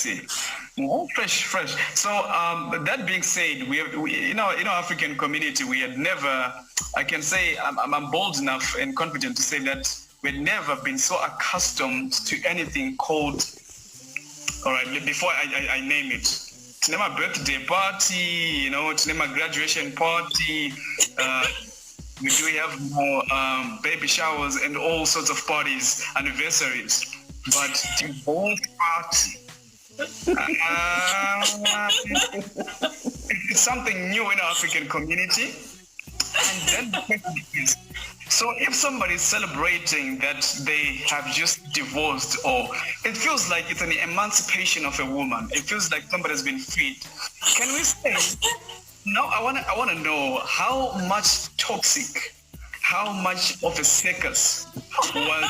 see. Oh, fresh. So that being said, we in our African community, we had never. I can say I'm bold enough and confident to say that we'd never been so accustomed to anything called. All right, before I name it, to name a birthday party, to name a graduation party. We do have more baby showers and all sorts of parties, anniversaries, but divorce party. It's something new in our African community. And then the question is, so if somebody is celebrating that they have just divorced, or it feels like it's an emancipation of a woman, it feels like somebody has been freed, can we say, no, I want to know how much toxic, how much of a circus was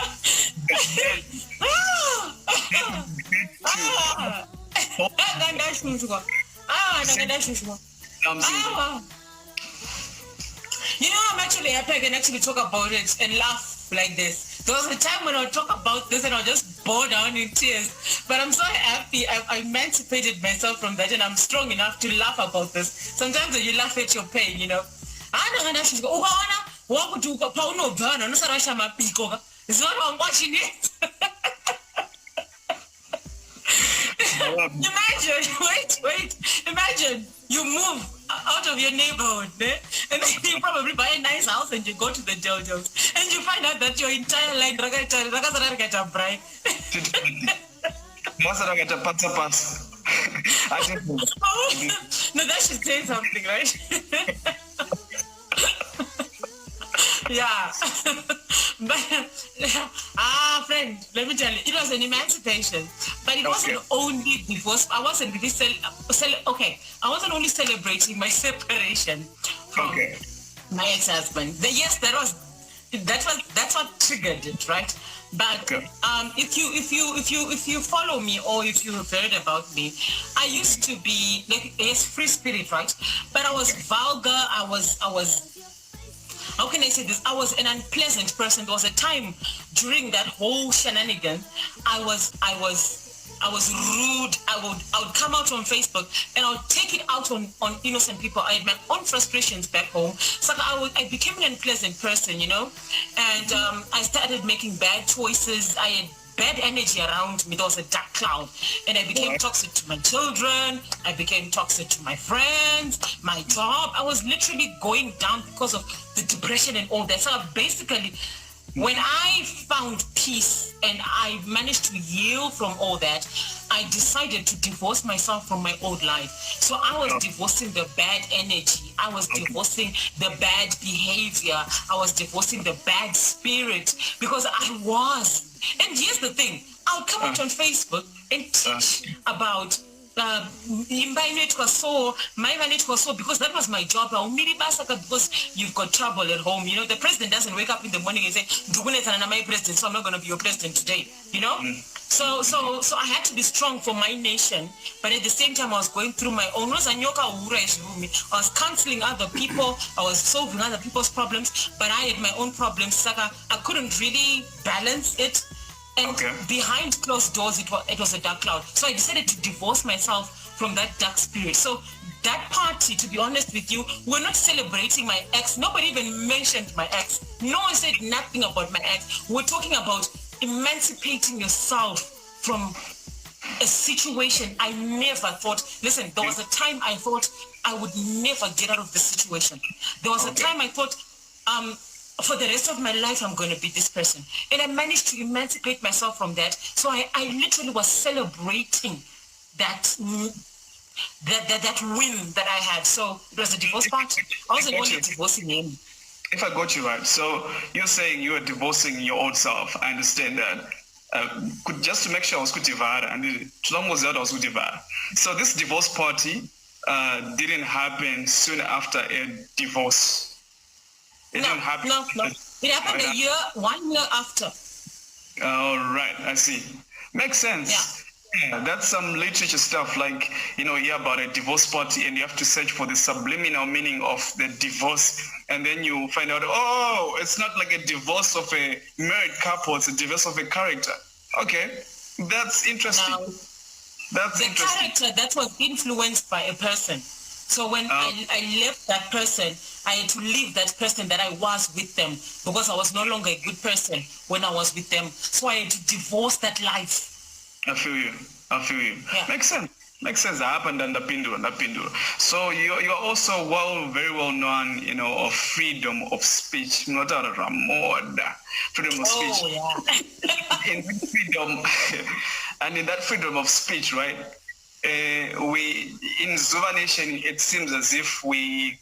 I'm actually happy I can actually talk about it and laugh like this. There was a time when I would talk about this and I'll just bore down in tears. But I'm so happy I emancipated myself from that, and I'm strong enough to laugh about this. Sometimes when you laugh at your pain, it's not I'm watching it. Imagine you move out of your neighborhood, and then you probably buy a nice house and you go to the JoJo's and you find out that your entire life no, that should say something, right? Yeah. But friend, let me tell you, it was an emancipation, but it wasn't only divorce. I wasn't really I wasn't only celebrating my separation from my ex-husband. Yes, that's what triggered it, right? But if you follow me, or if you have heard about me, I used to be free spirit, right? But I was vulgar. I was how can I say this? I was an unpleasant person. There was a time during that whole shenanigan, I was rude. I would come out on Facebook and I would take it out on innocent people. I had my own frustrations back home. So I became an unpleasant person, and I started making bad choices. I had bad energy around me. There was a dark cloud, and I became toxic to my children. I became toxic to my friends, my job. I was literally going down because of the depression and all that. So basically, when I found peace and I managed to heal from all that, I decided to divorce myself from my old life. So I was divorcing the bad energy. I was divorcing the bad behavior. I was divorcing the bad spirit, because I was. And here's the thing, I'll come out on Facebook and teach about because that was my job. Because you've got trouble at home. The president doesn't wake up in the morning and say, my president, so I'm not going to be your president today. So I had to be strong for my nation, but at the same time I was going through my own. I was counseling other people, I was solving other people's problems, but I had my own problems. I couldn't really balance it. And behind closed doors, it was a dark cloud. So I decided to divorce myself from that dark spirit. So that party, to be honest with you, we're not celebrating my ex. Nobody even mentioned my ex. No one said nothing about my ex. We're talking about emancipating yourself from a situation I never thought. Listen, there was a time I thought I would never get out of the situation. There was a time I thought, for the rest of my life, I'm going to be this person. And I managed to emancipate myself from that. So I literally was celebrating that win that I had. So it was a divorce party. I wasn't only divorcing him. If I got you right, so you're saying you are divorcing your old self. I understand that. Just to make sure I was kutivara, and so this divorce party didn't happen soon after a divorce. It didn't happen. No. It happened 1 year after. All right, I see. Makes sense. Yeah, that's some literature stuff, like, you hear about a divorce party and you have to search for the subliminal meaning of the divorce, and then you find out, it's not like a divorce of a married couple, it's a divorce of a character. Okay, that's interesting. That's the interesting. character that was influenced by a person. So when I left that person, I had to leave that person that I was with them because I was no longer a good person when I was with them. So I had to divorce that life. I feel you. Yeah. Makes sense. So you're also very well known, of freedom of speech. Not freedom of speech. Oh yeah. In freedom, and in that freedom of speech, right? We in Zuva Nation, it seems as if we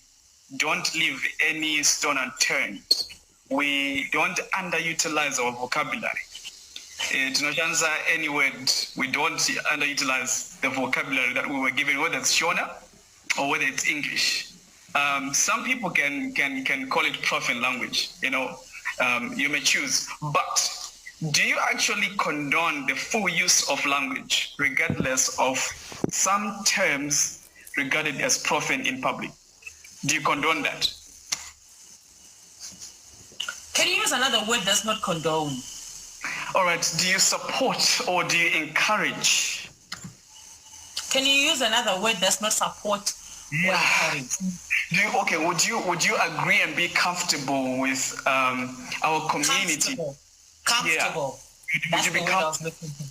don't leave any stone unturned. We don't underutilize our vocabulary. To any word, we don't underutilize the vocabulary that we were given, whether it's Shona or whether it's English. Some people can call it profane language, you may choose. But do you actually condone the full use of language, regardless of some terms regarded as profane in public? Do you condone that? Can you use another word that's not condone? All right. Do you support or do you encourage? Can you use another word that's not support or encourage? Would you agree and be comfortable with our community? Comfortable. Yeah. That's would you the be word I was looking for.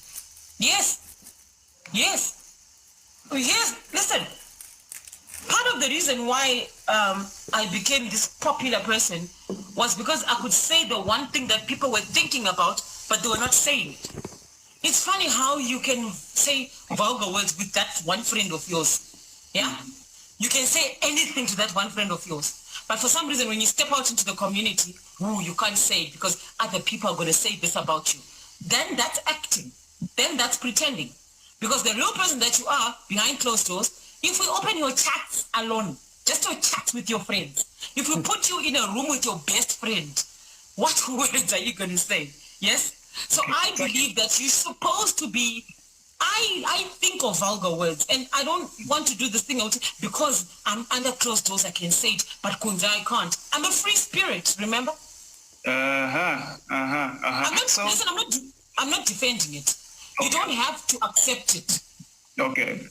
Yes. Listen. Part of the reason why I became this popular person was because I could say the one thing that people were thinking about, but they were not saying it. It's funny how you can say vulgar words with that one friend of yours. Yeah? You can say anything to that one friend of yours. But for some reason, when you step out into the community, you can't say it because other people are going to say this about you. Then that's acting. Then that's pretending. Because the real person that you are behind closed doors, if we open your chats alone, just your chats with your friends, if we put you in a room with your best friend, what words are you going to say? Yes? So I believe that you're supposed to be, I think of vulgar words, and I don't want to do this thing because I'm under closed doors, I can say it, but Kunza, I can't. I'm a free spirit, remember? I'm not defending it. You don't have to accept it. Okay.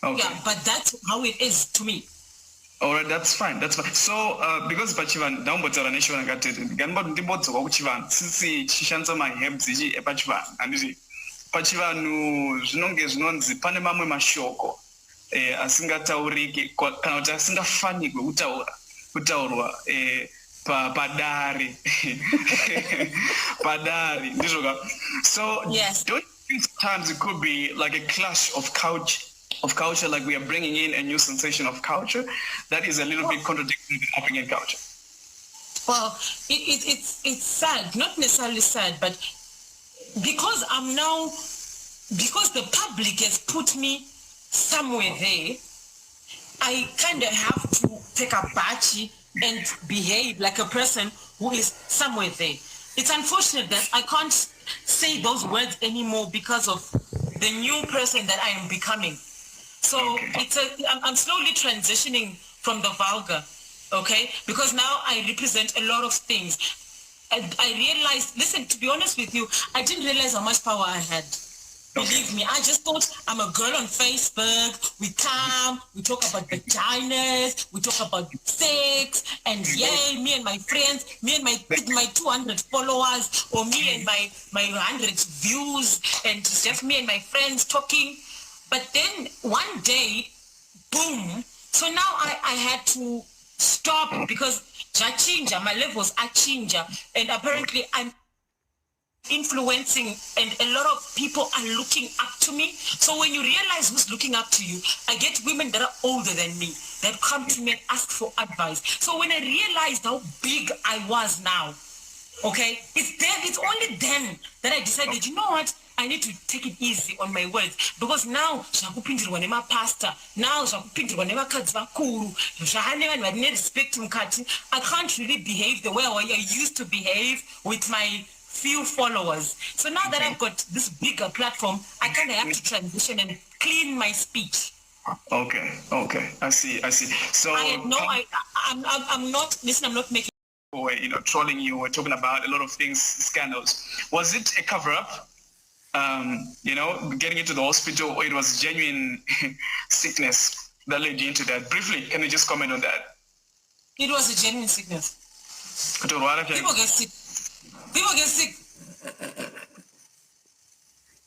Yeah, but that's how it is to me. All right, that's fine. So, because Pachivan, down but nation and got it, Ganbot Dibot or Chivan, Sisi, Chishansa, my Hebzi, a Pachivan, and Pachivan, Znonges non the Panama Mashoko, a Singatauri, Kanota Singa Fanny, Utaura, Padari, Padari, So, yes. Don't you times it could be like a clash of culture, like we are bringing in a new sensation of culture that is a little bit contradictory to the African culture? Well, it's sad, not necessarily sad, but because the public has put me somewhere there, I kind of have to take a bachi and behave like a person who is somewhere there. It's unfortunate that I can't say those words anymore because of the new person that I am becoming. So I'm slowly transitioning from the vulgar, okay? Because now I represent a lot of things. And I realized, listen, to be honest with you, I didn't realize how much power I had. Believe me, I just thought I'm a girl on Facebook. We come, we talk about vaginas, we talk about sex, and yay, me and my friends, me and my 200 followers, or me and my 100 views, and just me and my friends talking. But then one day, boom. So now I had to stop because my levels are changing, and apparently I'm influencing, and a lot of people are looking up to me. So when you realize who's looking up to you, I get women that are older than me that come to me and ask for advice. So when I realized how big I was now, okay, it's only then that I decided, you know what, I need to take it easy on my words, because now zvakupindirwa nemapasta, now zvakupindirwa nevakadzi vakuru, zvahaneva nevane respect mukati, I can't really behave the way I used to behave with my few followers. So now that I've got this bigger platform, I kind of have to transition and clean my speech. Okay. I see. So I'm not making. Trolling you. We're talking about a lot of things, scandals. Was it a cover-up? getting into the hospital, or it was genuine sickness that led you into that? Briefly, can you just comment on that? It was a genuine sickness. People get sick. People get sick.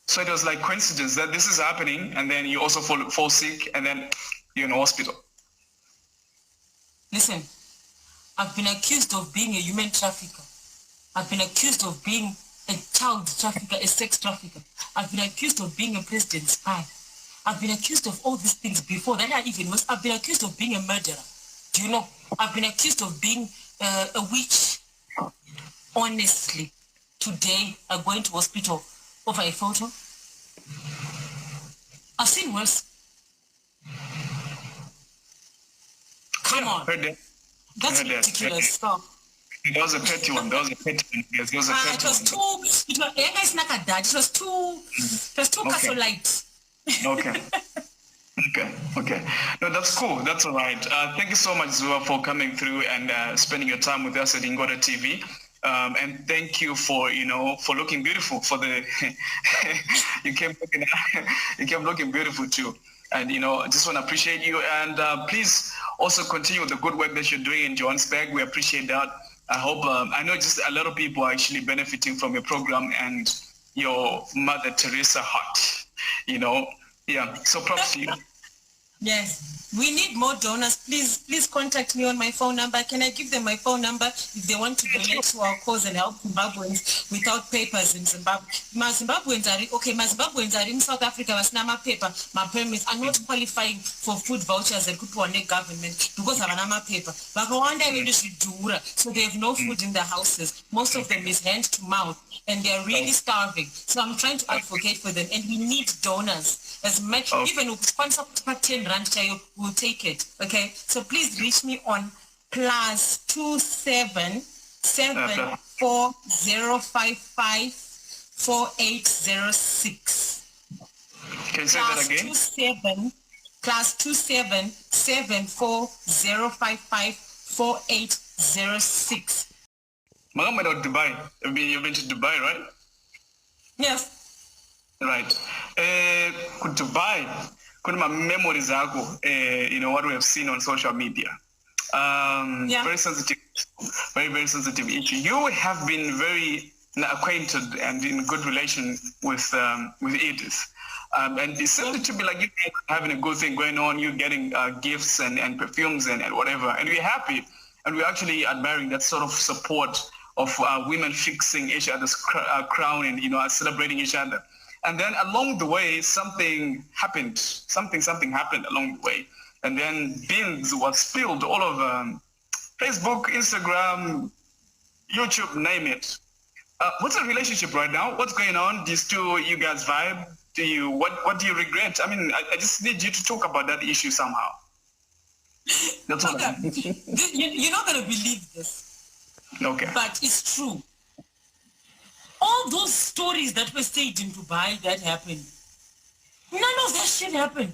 So it was like coincidence that this is happening, and then you also fall sick, and then you're in the hospital. Listen, I've been accused of being a human trafficker. I've been accused of being a child trafficker, a sex trafficker. I've been accused of being a president's spy. I've been accused of all these things before that. I've been accused of being a murderer. Do you know? I've been accused of being a witch. Honestly, today I'm going to hospital over a photo. I've seen worse. Come on. That's ridiculous. Stop. That was a petty one. Yes, it was a petty one. It was too cassolite. Okay. No, that's cool. That's all right. Thank you so much, Zuva, for coming through and spending your time with us at iNgodaTV. And thank you for looking beautiful. You came looking beautiful too. And I just want to appreciate you. And please also continue the good work that you're doing in Johannesburg. We appreciate that. I hope, I know just a lot of people are actually benefiting from your program and your Mother Teresa heart, Yeah, so props to you. Yes, we need more donors. Please contact me on my phone number. Can I give them my phone number if they want to donate to our cause and help Zimbabweans without papers in Zimbabwe? My Zimbabweans are in South Africa, my paper, my permits are not qualifying for food vouchers that could put on the government because of an paper. But one day we just do so they have no food in their houses. Most of them is hand to mouth and they're really starving. So I'm trying to advocate for them and we need donors. As much, even if sponsor 10 rand, we'll take it. Okay, so please reach me on +27740554806. Can you say that again? +27740554806. Mama, Dubai. You've been to Dubai, right? Yes. Right. Dubai, my memories what we have seen on social media. Very sensitive, very sensitive issue. You have been very acquainted and in good relation with Edith. And it seemed to be like you having a good thing going on, you getting gifts and perfumes and whatever. And we're happy. And we're actually admiring that sort of support of women fixing each other's crown and, celebrating each other. And then along the way, something happened. Something happened along the way. And then beans was spilled all over Facebook, Instagram, YouTube, name it. What's the relationship right now? What's going on? Do you guys vibe? What do you regret? I mean, I just need you to talk about that issue somehow. That's all. Okay. You're not going to believe this. Okay. But it's true. All those stories that were said in Dubai that happened, none of that shit happened.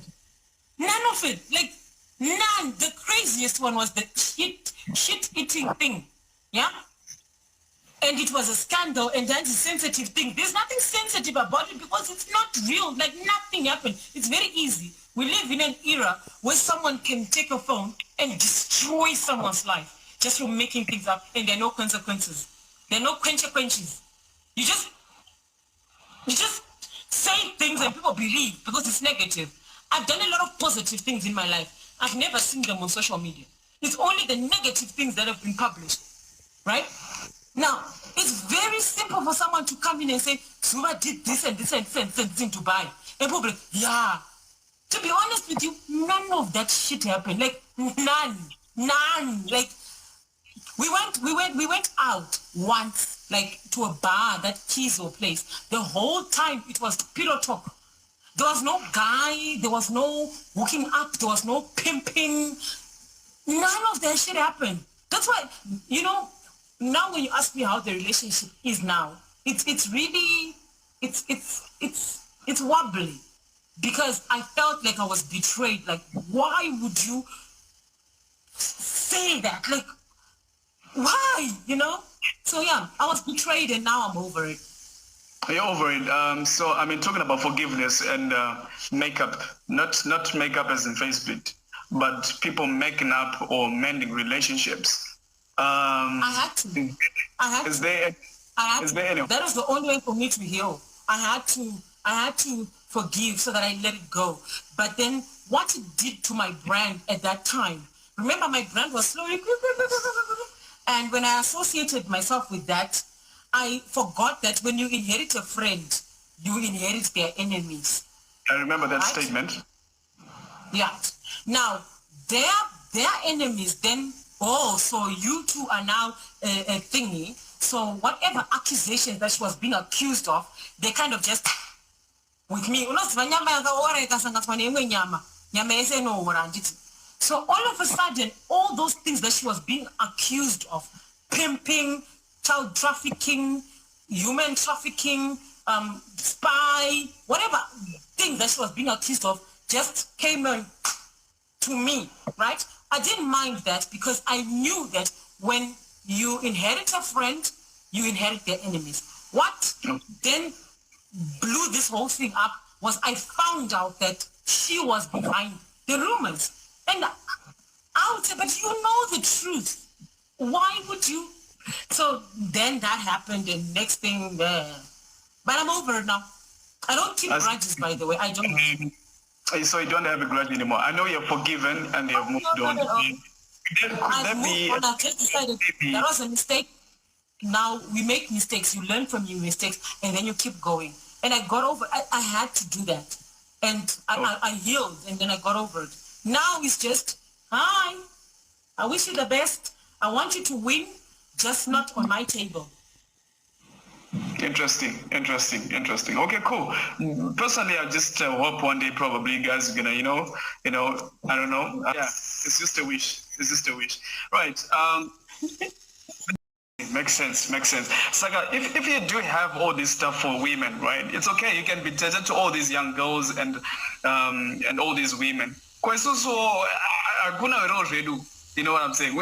None of it. Like, none. The craziest one was the shit-eating thing. Yeah? And it was a scandal and that's a sensitive thing. There's nothing sensitive about it because it's not real. Like, nothing happened. It's very easy. We live in an era where someone can take a phone and destroy someone's life just for making things up and there are no consequences. There are no consequences. You just say things and people believe because it's negative. I've done a lot of positive things in my life. I've never seen them on social media. It's only the negative things that have been published, right? Now, it's very simple for someone to come in and say, Zuva did this and this and this and this in Dubai. And people, yeah. To be honest with you, none of that shit happened. Like, none. Like, we went out once, like to a bar, that Kizo place. The whole time it was pillow talk. There was no guy, there was no hooking up, there was no pimping. None of that shit happened. That's why, now when you ask me how the relationship is now, it's really wobbly. Because I felt like I was betrayed. Like, why would you say that? Like, why, So yeah, I was betrayed and now I'm over it. You're over it. So I mean, talking about forgiveness and makeup, not makeup as in Facebook, but people making up or mending relationships. I had to. Is there any? That was the only way for me to heal. I had to forgive so that I let it go. But then what it did to my brand at that time, remember my brand was slowly, and when I associated myself with that, I forgot that when you inherit a friend, you inherit their enemies. I remember that right? statement. Yeah. Now, their enemies then, oh, so you two are now a thingy. So whatever accusations that she was being accused of, they kind of just, with me, so all of a sudden, all those things that she was being accused of, pimping, child trafficking, human trafficking, spy, whatever things that she was being accused of, just came on to me, right? I didn't mind that because I knew that when you inherit a friend, you inherit their enemies. What then blew this whole thing up was I found out that she was behind the rumors. And I would say, but you know the truth. Why would you? So then that happened, and next thing, but I'm over it now. I don't keep grudges, by the way. I don't. So you don't have a grudge anymore. I know you're forgiven and you have moved on. I've just decided that was a mistake. Now we make mistakes. You learn from your mistakes, and then you keep going. And I got over. I had to do that, and I healed, and then I got over it. Now it's just, hi. I wish you the best. I want you to win, just not on my table. Interesting. Okay, cool. Personally, I just hope one day probably you guys are gonna, I don't know. Yeah, it's just a wish. Right. Makes sense. Saga, if you do have all this stuff for women, right? It's okay. You can be tailored to all these young girls and all these women. You know what I'm saying?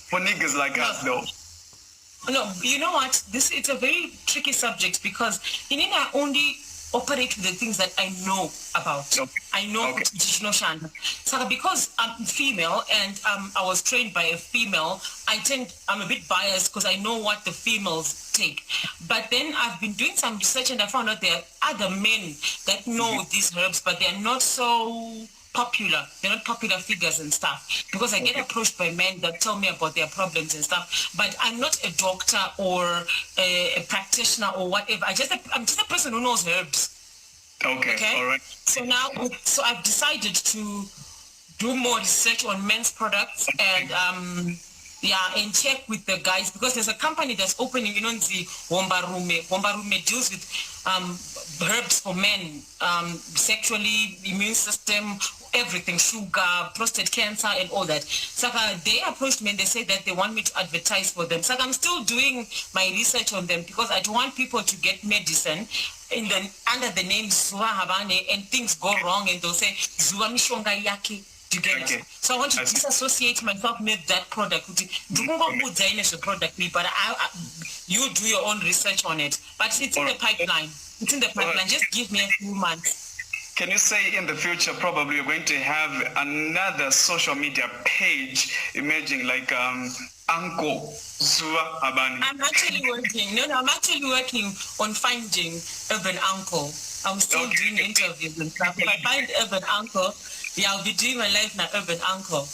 For niggas like us, though. No, you know what? It's a very tricky subject because I only operate with the things that I know about. Okay. I know Shanda. So because I'm female and I was trained by a female, I'm a bit biased because I know what the females take. But then I've been doing some research and I found out there are other men that know these herbs, but they're not so popular. They're not popular figures and stuff because I get approached by men that tell me about their problems and stuff, but I'm not a doctor or a practitioner or whatever. I'm just a person who knows herbs. Okay. All right. So now, I've decided to do more research on men's products and and check with the guys because there's a company that's opening, the Wombarume. Wombarume deals with herbs for men, sexually, immune system, everything, sugar, prostate cancer, and all that. So they approached me and they said that they want me to advertise for them. So I'm still doing my research on them because I don't want people to get medicine under the name Zuva Habane and things go wrong and they'll say Zuva Mishonga Yaki. Okay. So I want to disassociate myself with that product. But you do your own research on it. But it's in the pipeline. Just give me a few months. Can you say in the future probably you're going to have another social media page emerging like Uncle Zuva Habane? I'm actually working on finding Urban Uncle. I'm still doing interviews and stuff. If I find Urban Uncle, I'll be doing my life now, Urban Uncle.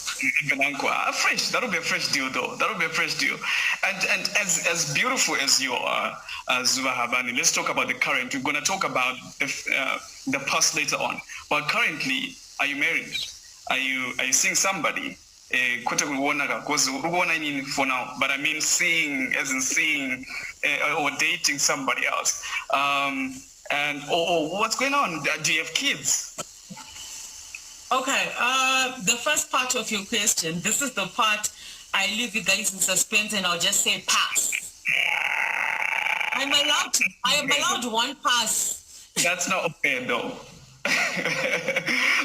Urban Uncle. Fresh. That'll be a fresh deal, though. And as beautiful as you are, Zuva Habane, let's talk about the current. We're going to talk about the past later on. But currently, are you married? Are you seeing somebody? For now, but I mean seeing or dating somebody else. And what's going on? Do you have kids? Okay, the first part of your question, this is the part I leave you guys in suspense and I'll just say pass. I am allowed one pass. That's not okay though.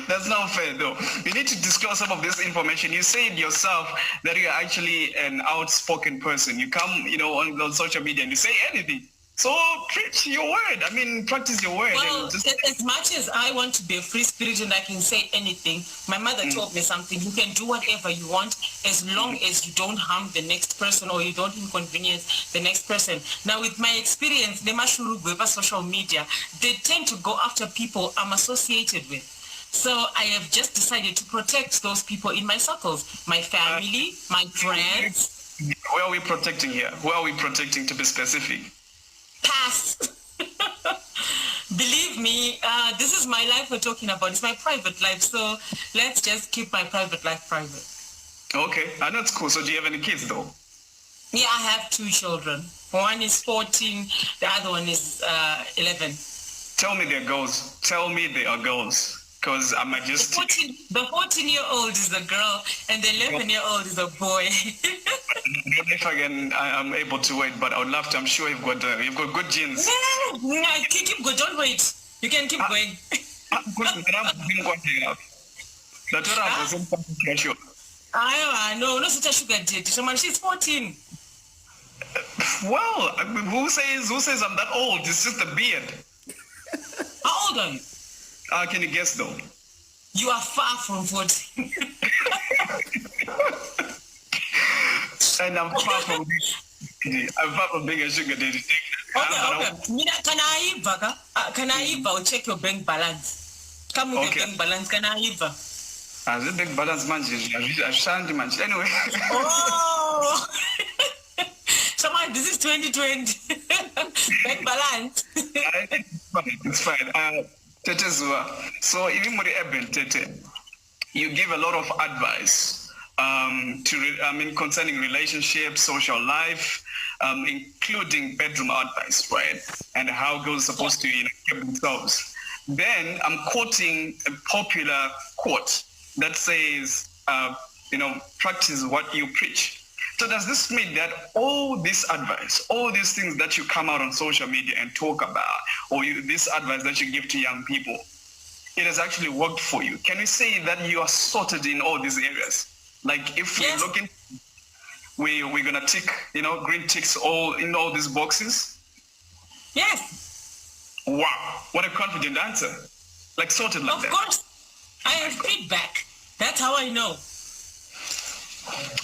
That's not fair, though. You need to disclose some of this information. You said yourself that you're actually an outspoken person. You come, on social media and you say anything. So preach your word. I mean, practice your word. Well, as much as I want to be a free spirit and I can say anything, my mother told me something. You can do whatever you want as long as you don't harm the next person or you don't inconvenience the next person. Now, with my experience, social media, they tend to go after people I'm associated with. So I have just decided to protect those people in my circles, my family, my friends. Where are we protecting here? Where are we protecting, to be specific? Pass. Believe me, this is my life we're talking about. It's my private life, so let's just keep my private life private. Okay, that's cool. So do you have any kids, though? Yeah, I have 2 children. One is 14, the other one is 11. Tell me their goals. Tell me they are girls. Because I might just... The 14-year-old is a girl, and the 11-year-old is a boy. If I'm able to wait, but I would love to. I'm sure you've got good genes. Yeah, keep going. Don't wait. You can keep going. No, such a sugar daddy. She's 14. Well, who says I'm that old? It's just a beard. How old are you? Can you guess, though? You are far from 14. And I'm far from being a sugar daddy. Okay. Can I check your bank balance? Come with your bank balance. Can I the bank balance manage. Anyway. Oh. Someone, this is 2020. Bank balance. It's fine. Tete Zuva. So even with Tete, you give a lot of advice concerning relationships, social life, including bedroom advice, right? And how girls are supposed to keep themselves. Then I'm quoting a popular quote that says, practice what you preach. So does this mean that all this advice, all these things that you come out on social media and talk about, or this advice that you give to young people, it has actually worked for you? Can we say that you are sorted in all these areas? Like if we're looking, we're gonna tick, green ticks in all these boxes? Yes. Wow, what a confident answer. Like sorted like that. Of course. I have feedback. That's how I know.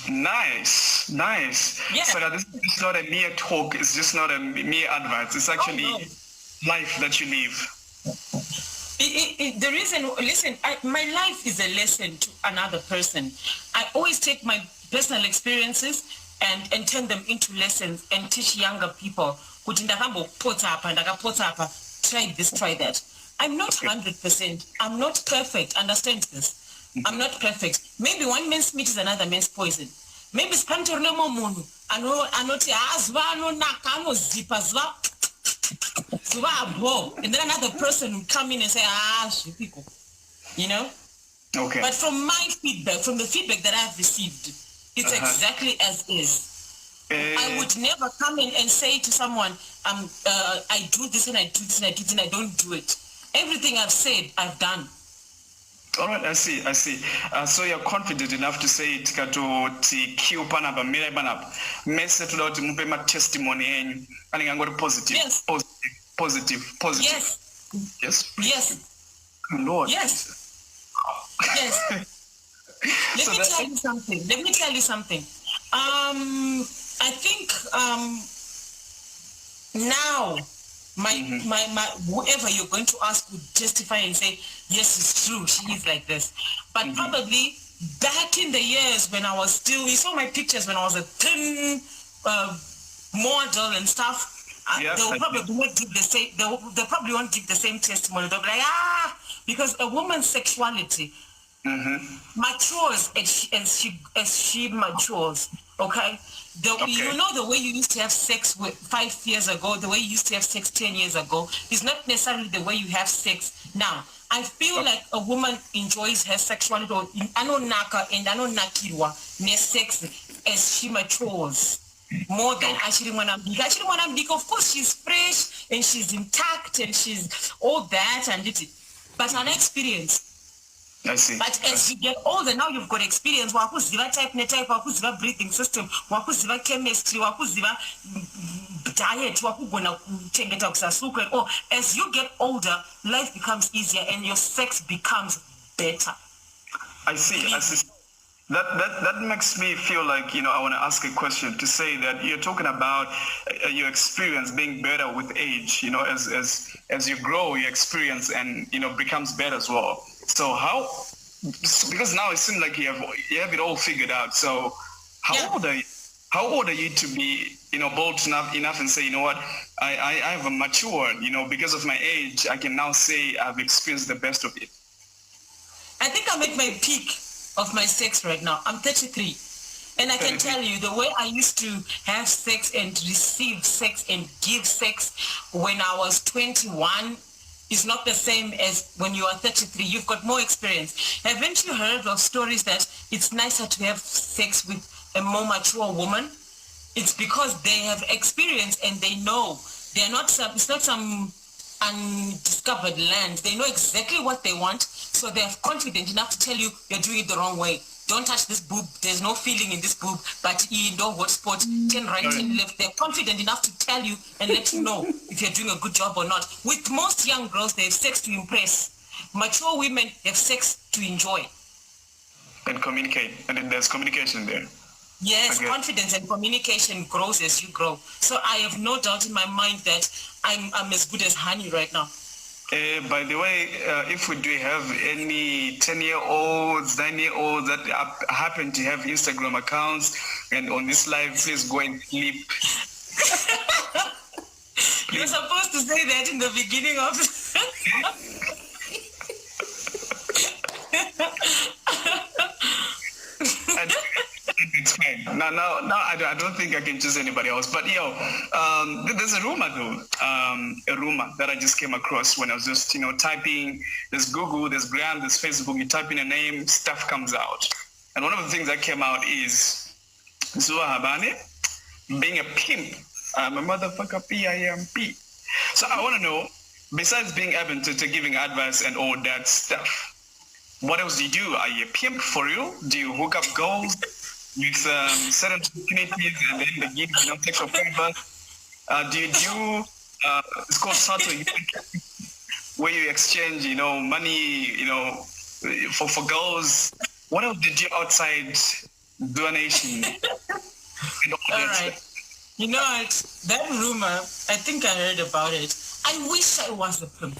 Nice. Yeah. So that this is not a mere talk, it's just not a mere advice. It's actually life that you live. The reason, listen, my life is a lesson to another person. I always take my personal experiences and turn them into lessons and teach younger people. Try this, try that. I'm not 100%. I'm not perfect. Understand this. I'm not perfect. Maybe one man's meat is another man's poison. Maybe and then another person will come in and say, Okay. But from my feedback, from the feedback that I've received, it's exactly as is. I would never come in and say to someone, I do this and I do this and I do this and I don't do it. Everything I've said, I've done. All right, I see. So you're confident enough to say it testimony and positive. Yes. Positive. Yes. Lord. Yes. Yes. Let me tell you something. I think now my whoever you're going to ask would justify and say, yes, it's true, she is like this. But probably back in the years when I was still, you saw my pictures when I was a thin model and stuff. They'll probably won't give the same. They probably won't give the same testimony. They'll be like, because a woman's sexuality matures as she matures. Okay? You know the way you used to have sex 5 years ago, the way you used to have sex 10 years ago, is not necessarily the way you have sex now. I feel like a woman enjoys her sexuality or sex as she matures. More than Ashiri Mwanambika. Ashiri Mwanambika, of course, she's fresh and she's intact and she's all that and it. but an experience. I see. But as you get older, now you've got experience. Wakuziva type, wakuziva breathing system, wakuziva chemistry, wakuziva diet, wakugona kuchengeta kusasuka. Or as you get older, life becomes easier and your sex becomes better. I see. That makes me feel like, I want to ask a question to say that you're talking about your experience being better with age, as you grow, your experience and, becomes better as well. So because now it seems like you have it all figured out. So how old are you to be, bold enough and say, you know what, I have matured, because of my age, I can now say I've experienced the best of it. I think I'm at my peak of my sex right now. I'm 33. And I can tell you the way I used to have sex and receive sex and give sex when I was 21 is not the same as when you are 33. You've got more experience. Haven't you heard of stories that it's nicer to have sex with a more mature woman? It's because they have experience and they know. They're not it's not some undiscovered land. They know exactly what they want, so they're confident enough to tell you you're doing it the wrong way. Don't touch this boob. There's no feeling in this boob, but you know what sport, 10 right, 10 left. They're confident enough to tell you and let you know if you're doing a good job or not. With most young girls, they have sex to impress. Mature women have sex to enjoy. And communicate. And then there's communication there. Yes, confidence and communication grows as you grow. So I have no doubt in my mind that I'm as good as honey right now. By the way, if we do have any 10-year-olds, 9-year-olds that happen to have Instagram accounts and on this live, please go and sleep. You're supposed to say that in the beginning of It's fine. Now, I don't think I can choose anybody else. But there's a rumor though, a rumor that I just came across when I was just typing. There's Google, there's Gram, there's Facebook. You type in a name, stuff comes out. And one of the things that came out is Zuva Habane being a pimp. I'm a motherfucker P-I-M-P. So I want to know, besides being able to giving advice and all that stuff, what else do you do? Are you a pimp for real? Do you hook up girls with certain opportunities and then they give sexual favors? Do you do, it's called Sato, where you exchange, money, for girls? What else did you outside donation? All right. You know what? That rumor, I think I heard about it. I wish I was a pimp.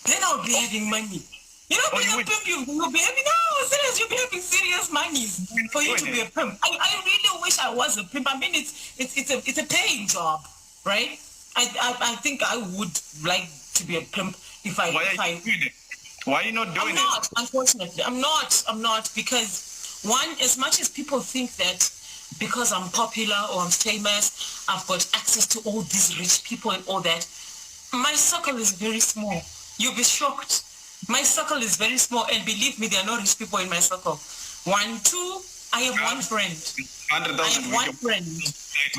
Then I would be having money. Being a pimp, you'll be having, serious, you'll be having serious monies for you to be a pimp. I really wish I was a pimp. I mean, it's a paying job, right? I think I would like to be a pimp if I... Why are you not doing it? I'm not, unfortunately. I'm not, because one, as much as people think that because I'm popular or I'm famous, I've got access to all these rich people and all that, my circle is very small. You'll be shocked. My circle is very small, and believe me, there are no rich people in my circle. 1, 2, I have one friend. 100,000. I have one friend.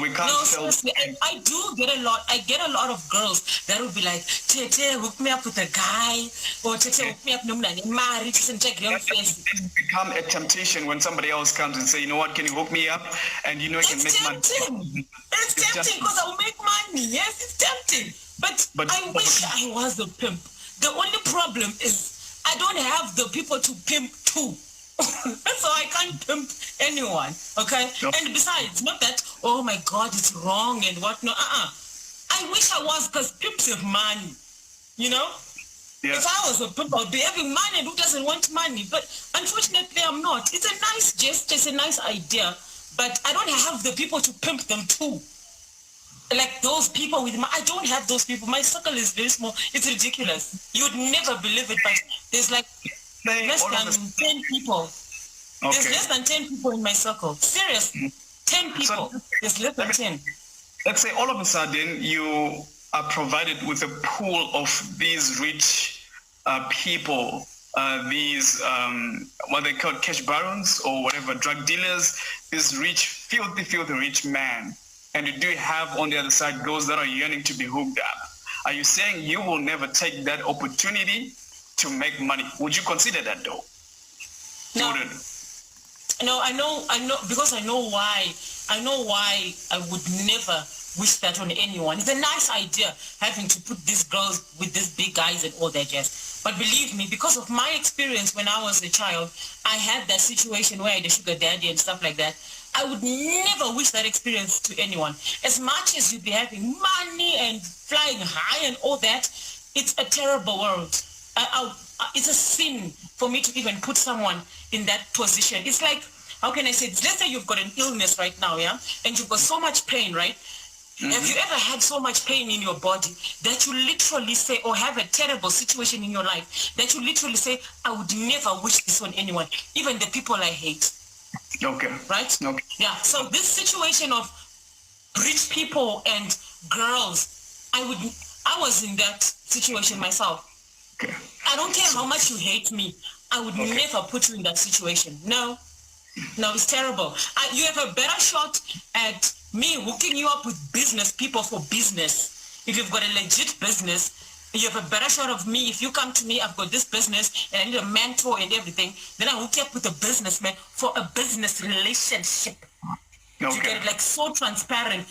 We can't seriously, I do get a lot. I get a lot of girls that will be like, Tete, hook me up with a guy, or Tete, hook me up with married, and check your face. It's become a temptation when somebody else comes and say, you know what, can you hook me up? And you can make money. It's tempting because I'll make money. Yes, it's tempting. But I wish I was a pimp. The only problem is I don't have the people to pimp to. So I can't pimp anyone, okay? No. And besides, not that, oh my God, it's wrong and whatnot. I wish I was, because pimps have money, Yeah. If I was a pimp, I'd be having money, and who doesn't want money? But unfortunately, I'm not. It's a nice gesture, it's a nice idea, but I don't have the people to pimp them to. Like those people I don't have those people. My circle is very small. It's ridiculous. You would never believe it, but there's like less than 10 people. Okay. There's less than 10 people in my circle. Seriously, 10 people. There's less than 10. Let's say all of a sudden you are provided with a pool of these rich people, these, what they call cash barons or whatever, drug dealers, this rich, filthy rich man. And you do have on the other side those that are yearning to be hooked up. Are you saying you will never take that opportunity to make money. Would you consider that though? No. No, I know, because I know why. I know why I would never wish that on anyone. It's a nice idea having to put these girls with these big guys and all that jazz. But believe me, because of my experience when I was a child, I had that situation where I had a sugar daddy and stuff like that. I would never wish that experience to anyone. As much as you'd be having money and flying high and all that, it's a terrible world. It's a sin for me to even put someone in that position. It's like, how can I say this? Let's say you've got an illness right now, yeah? And you've got so much pain, right? Mm-hmm. Have you ever had so much pain in your body that you literally say, or have a terrible situation in your life, that you literally say, I would never wish this on anyone, even the people I hate? Okay. Right? Okay. Yeah. So this situation of rich people and girls, I was in that situation myself. Okay. I don't care how much you hate me. I would never put you in that situation. No, it's terrible. You have a better shot at me hooking you up with business people for business. If you've got a legit business, you have a better shot of me. If you come to me, I've got this business and I need a mentor and everything, then I hook you up with a businessman for a business relationship. Okay. To get it like so transparent.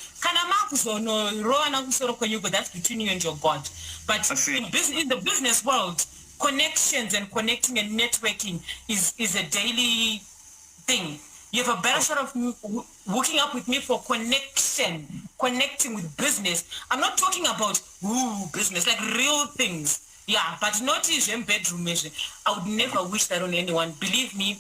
That's between you and your God. But in the business world, connections and connecting and networking is a daily thing. You have a better shot of hooking up with me for connecting with business. I'm not talking about business, like real things. Yeah, but not in bedroom. I would never wish that on anyone. Believe me.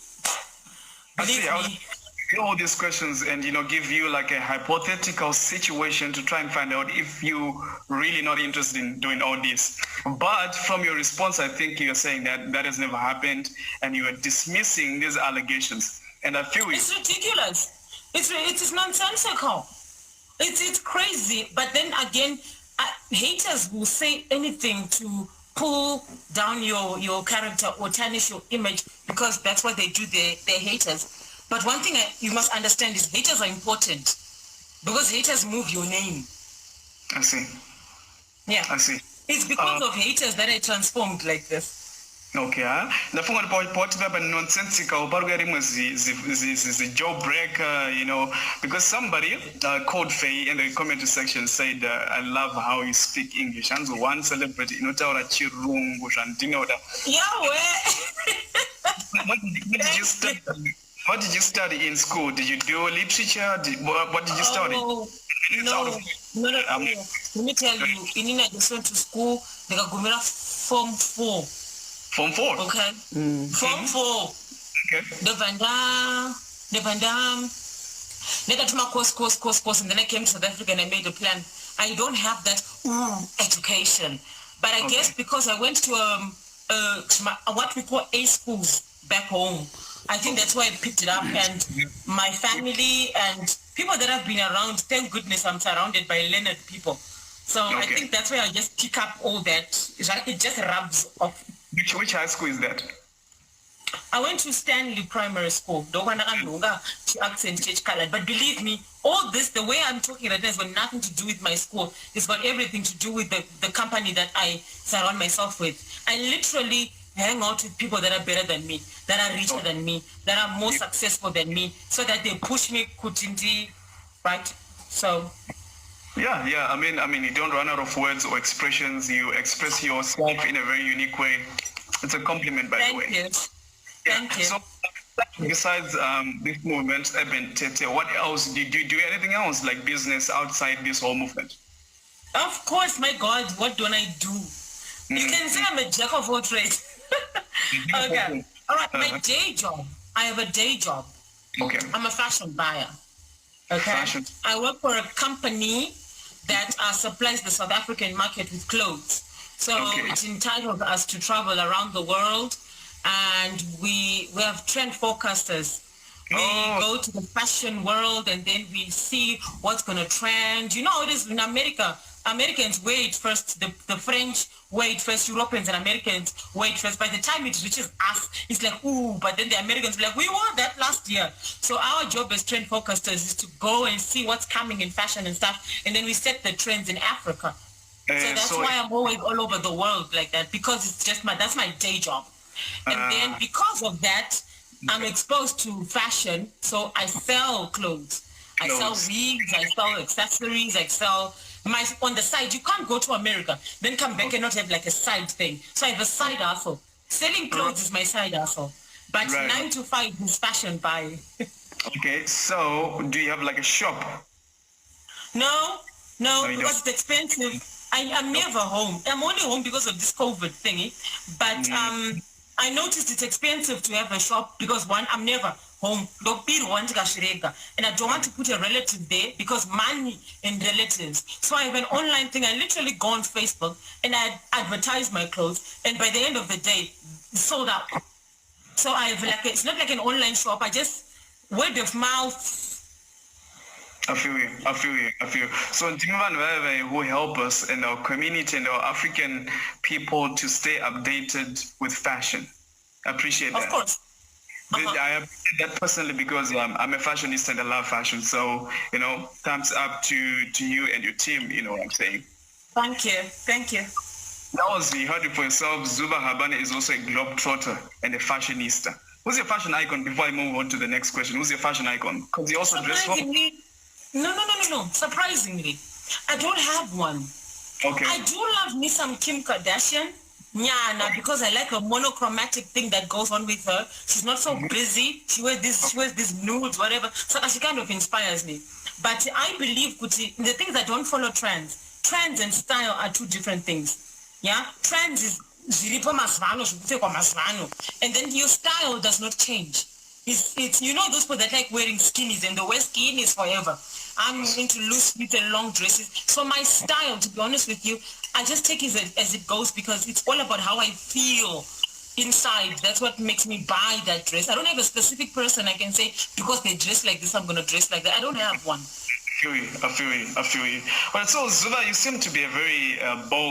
All these questions and give you like a hypothetical situation to try and find out if you really not interested in doing all this. But from your response, I think you're saying that has never happened and you are dismissing these allegations. And I feel it's ridiculous. It's nonsensical. It's crazy. But then again, haters will say anything to pull down your character or tarnish your image because that's what they do. They're haters. But one thing you must understand is haters are important because haters move your name. I see. Yeah. I see. It's because of haters that I transformed like this. Okay. Ndafunga point about nonsensical is a jawbreaker, because somebody called Faye in the comment section said, I love how you speak English. And one celebrity, What did you study in school? Did you do literature? What did you study? No. Let me tell you, I just went to school, Form 4. Form 4? Okay. Form 4. Okay. The Van Damme. Then I took my course, and then I came to South Africa and I made a plan. I don't have that education. But I guess because I went to what we call A schools back home, I think that's why I picked it up. And my family and people that have been around, thank goodness I'm surrounded by learned people. So I think that's why I just pick up all that. It just rubs off. Which high school is that? I went to Stanley Primary School. But believe me, all this, the way I'm talking right now, has got nothing to do with my school. It's got everything to do with the company that I surround myself with. I literally hang out with people that are better than me, that are richer than me, that are more successful than me, so that they push me kutindi, right? So. Yeah. I mean, you don't run out of words or expressions. You express yourself in a very unique way. It's a compliment, by the way. Thank you. Thank you. So, besides this movement, Eben Tete, what else? Do you do anything else like business outside this whole movement? Of course, my God, what don't I do? You can say I'm a jack of all trades. Okay. All right, my day job. I have a day job. Okay. I'm a fashion buyer. Okay. Fashion. I work for a company that supplies the South African market with clothes. So it entitles us to travel around the world, and we have trend forecasters. We go to the fashion world and then we see what's going to trend. You know how it is in America. Americans wait first, the French wait first, Europeans and Americans wait first. By the time it reaches us, it's like, ooh, but then the Americans be like, we wore that last year. So our job as trend forecasters is to go and see what's coming in fashion and stuff, and then we set the trends in Africa. So that's why I'm always all over the world like that, because it's just that's my day job. And then because of that, I'm exposed to fashion. So I sell clothes. I sell wigs, I sell accessories, I sell on the side. You can't go to America, then come back and not have like a side thing. So I have a side hustle. Selling clothes is my side hustle. But 9 to 5 is fashion buy. Okay, so do you have like a shop? No, because it's expensive. I'm never home. I'm only home because of this COVID thingy. But I noticed it's expensive to have a shop because one, I'm never home. And I don't want to put a relative there because money and relatives. So I have an online thing. I literally go on Facebook and I advertise my clothes. And by the end of the day, it's sold out. So I have it's not like an online shop. I just word of mouth. I feel you. So who help us in our community and our African people to stay updated with fashion. I appreciate that. Of course. I appreciate that personally because I'm a fashionista and I love fashion. So, thumbs up to you and your team, you know what I'm saying. Thank you. Now, as you heard it for yourself, Zuva Habane is also a globetrotter and a fashionista. Who's your fashion icon before I move on to the next question? Who's your fashion icon? Because you also dress well. No. Surprisingly, I don't have one. Okay. I do love me some Kim Kardashian. Because I like a monochromatic thing that goes on with her. She's not so busy. She wears these nudes, whatever. So she kind of inspires me. But I believe the things that don't follow trends. Trends and style are two different things. Yeah? Trends is and then your style does not change. It's those people that like wearing skinnies and the wear skinnies forever. I'm into loose fit and long dresses. So my style, to be honest with you, I just take it as it goes because it's all about how I feel inside. That's what makes me buy that dress. I don't have a specific person I can say, because they dress like this, I'm going to dress like that. I don't have one. I feel you. Well, so Zuva, you seem to be a very bold